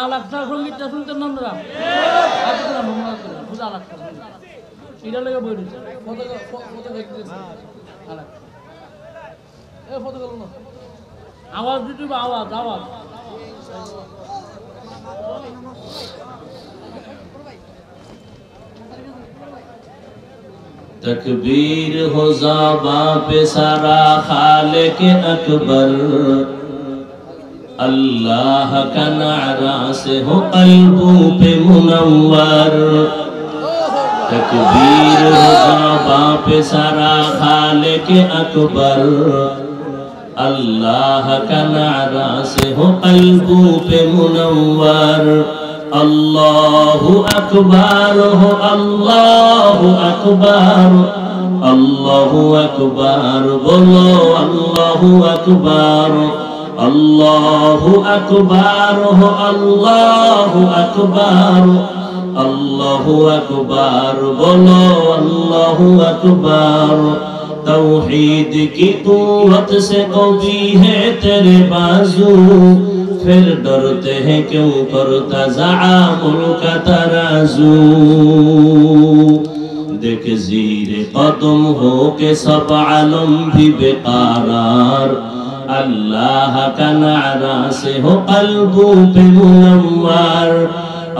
আলাক্তার সঙ্গীতটা শুনতেন না আমরা বুঝা আলাক্তার এটা লেগে বই দিচ্ছে আওয়াজ দিতে আওয়াজ আওয়াজ तकबीर हो ज़ाबा पे सारा खालिक अकबर अल्लाह का नारा से हो क़ल्बों पे मुनव्वर तकबीर हो ज़ाबा पे सारा खालिक अकबर अल्लाह का नारा से हो क़ल्बों पे मुनव्वर अल्लाहु अकबर हो अल्लाहु अकबर बोलो अल्लाहु अकबर अल्लाहु अकबर हो अल्लाहु अकबर बोलो अल्लाहु अकबर तौहीद की कुव्वत से कवी है तेरे बाजू फिर डरते हैं क्यों करता ज़आमुल का तराजू देख ज़ीरे कदम हो के सब आलम भी बेकरार अल्लाह का नारा से हो क़ल्बों पे मुनव्वर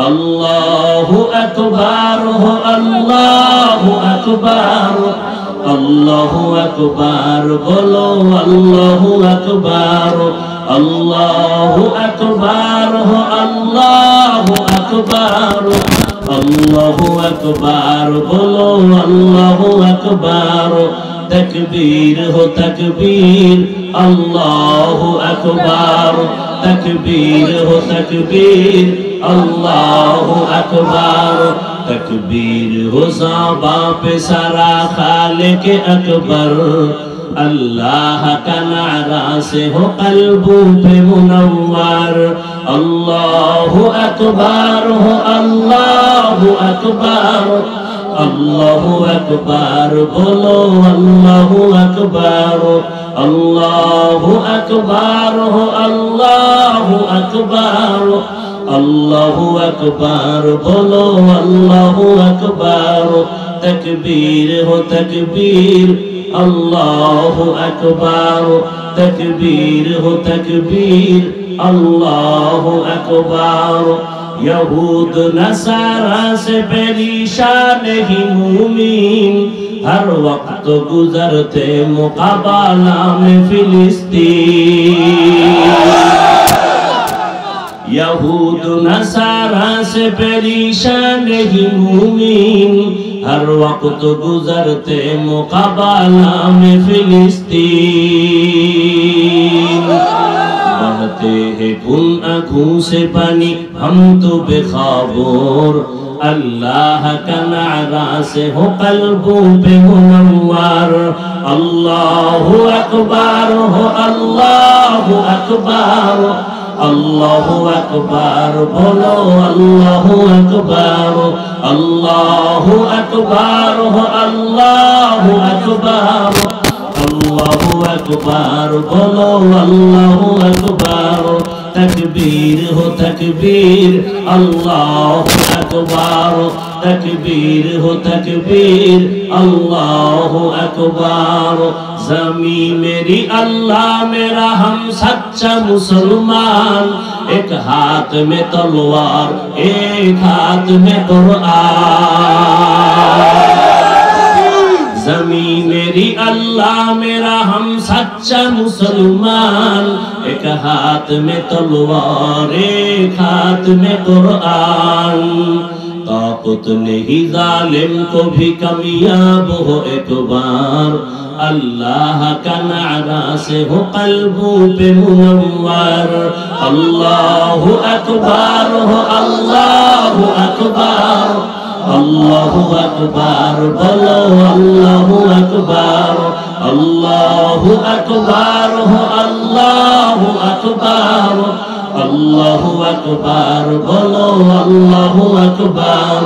अल्लाहु अकबर हो अल्लाहु अकबर बोलो अल्लाहु अकबर अल्लाहु अकबर हो अल्लाहु अकबर बोलो अल्लाहु अकबर तकबीर हो तकबीर अल्लाहु अकबर तकबीर हो तकबीर अल्लाहु अकबर तकबीर हो ज़ाबा पे सारा खालिक अकबर अल्लाह का नारा से हो क़ल्बों पे मुनव्वर अल्लाहु अकबर हो अल्लाहु अकबर बोलो अल्लाहु अकबर हो अल्लाहु अकबर बोलो अल्लाहु अकबर तकबीर हो तकबीर अल्लाहु अकबर तकबीर हो तकबीर अल्लाहु अकबर यहूद नसारा से परेशान ही मूमिन हर वक्त गुजरते मुकाबला में फिलिस्तीन यहूद नसारा से परेशान ही मूमिन हर वक्त गुजरते मुकाबला में फिलिस्तीन बहते हैं उन आँखों से पानी हम तो बेखबर अल्लाह का नारा से हो क़ल्बों पे मुनव्वर अल्लाहु अकबर हो अल्लाहु अकबर बोलो अल्लाहु अकबर हो अल्लाहु अकबर बोलो अल्लाहु अकबर तकबीर हो तकबीर अल्लाहु अकबर तकबीर हो तकबीर अल्लाहु अकबर ज़मी मेरी अल्लाह मेरा हम सच्चा मुसलमान एक हाथ में तलवार एक हाथ में कुरान ज़मी मेरी अल्लाह मेरा हम सच्चा मुसलमान एक हाथ में तलवार एक हाथ में कुरान ताक़त नहीं जालिम को भी कामयाब हो एक बार अल्लाह का नारा से हो क़ल्बों पे मुनव्वर अल्लाहु अकबर हो अल्लाहु अकबर बोलो अल्लाहु अकबर हो अल्लाहु अकबर আল্লাহু আকবার বলো আল্লাহু আকবার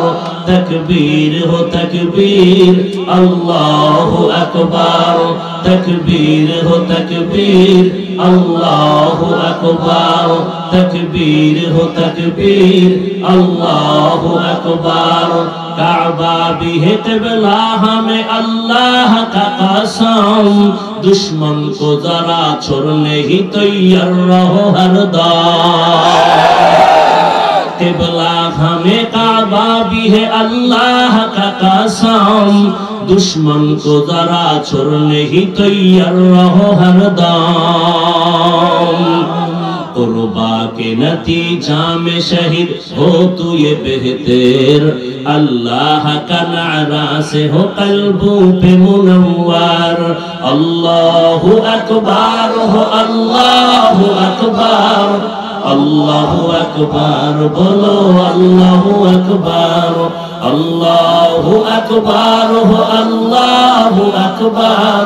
তকবীর হো তকবীর আল্লাহু আকবার তকবীর হো তকবীর আল্লাহু আকবার তকবীর হো তকবীর আল্লাহু আকবার काबा भी है क़िबला हमें अल्लाह का कसम दुश्मन को जरा छोड़ने ही तैयार रहो हरदम क़िबला हमें काबा भी है अल्लाह का कसम दुश्मन को जरा छोड़ने ही तैयार रहो हरदम कुर्बा के नतीजा में शहीद हो तू ये बेहतर अल्लाह का नारा से हो कल्बों पे मुनव्वर अल्लाहु अकबर हो अल्लाहु अकबर अल्लाहु अकबर बोलो अल्लाहु अकबर अल्लाहु अकबर हो अल्लाहु अकबर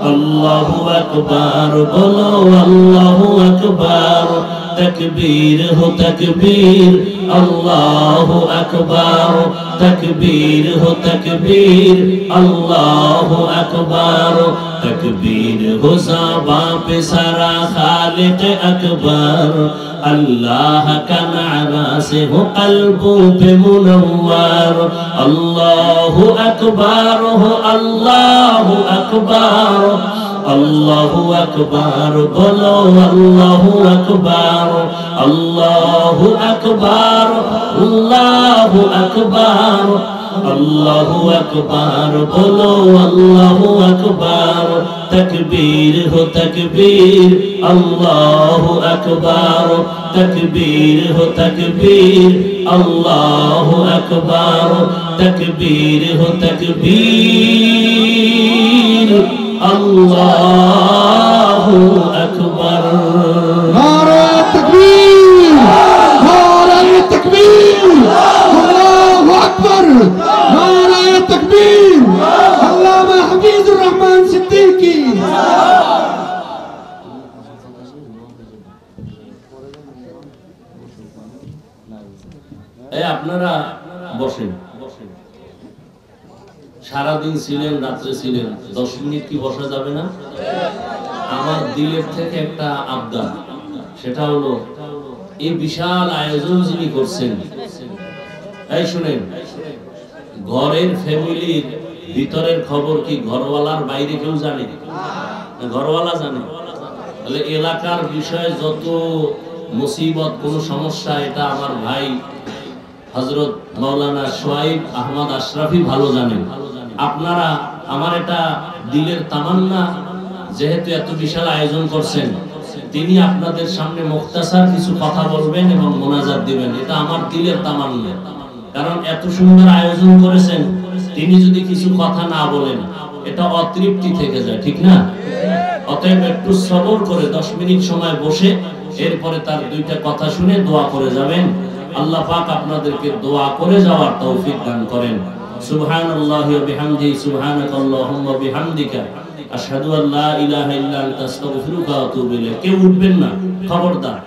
अल्लाहु अकबर बोलो अल्लाहु अकबर तकबीर हो तकबीर अल्लाहु अकबर तकबीर हो तकबीर अल्लाहु अकबर तकबीर हो ज़बां पे सारा खालिक अकबर अल्लाह का नारा से हो कल्बों पे मुनव्वर अल्लाहु अकबर हो अल्लाहु अकबर अल्लाहु अकबर बोलो अल्लाहु अकबर अल्लाहु अकबर अल्लाहु अकबर अल्लाहु अकबर बोलो अल्लाहु अकबर तकबीर हो तकबीर अल्लाहु अकबर तकबीर हो तकबीर अल्लाहु अकबर तकबीर हो तकबीर अल्लाहु अकबर नारे तकबीर नारे तकबीर अल्लाहु अकबर नारे तकबीर अल्लामा हफीजुर रहमान सिद्दीकी এই আপনারা বসেন সারা দিন ছিলেন রাত্রে ছিলেন 10 মিনিট কি বসা যাবে না আমার দিলের থেকে একটা আবদার সেটা হলো এই বিশাল আয়োজন যিনি করছেন এই শুনেন ঘরের ফ্যামিলির ভিতরের খবর কি ঘরওয়ালার বাইরে কেউ জানে ঘরওয়ালা জানে তাহলে এলাকার বিষয়ে যত মুসিবত কোন সমস্যা এটা আমার ভাই হযরত মাওলানা সোহাইব আহমদ আশরাফি ভালো জানেন আপনারা আমার এটা দিলের তামান্না যেহেতু এত বিশাল আয়োজন করছেন তিনি আপনাদের সামনে মুখতাসার কিছু কথা বলবেন এবং মোনাজাত দিবেন এটা আমার দিলের তামান্না কারণ এত সুন্দর আয়োজন করেছেন তিনি যদি কিছু কথা না বলেন এটা অতৃপ্তি থেকে যায় ঠিক না অতএব একটু সবর করে 10 মিনিট সময় বসে এরপরে তার দুইটা কথা শুনে দোয়া করে যাবেন আল্লাহ পাক আপনাদেরকে দোয়া করে যাওয়ার তৌফিক দান করেন সুবহানাল্লাহি ওয়া বিহামদিহি সুবহানাকাল্লাহুম্মা ওয়া বিহামদিকা আশহাদু আল্লা ইলাহা ইল্লা আনতা আস্তাগফিরুকা ওয়া আতুবু ইলাইক কেউ উঠবেন না খবরদার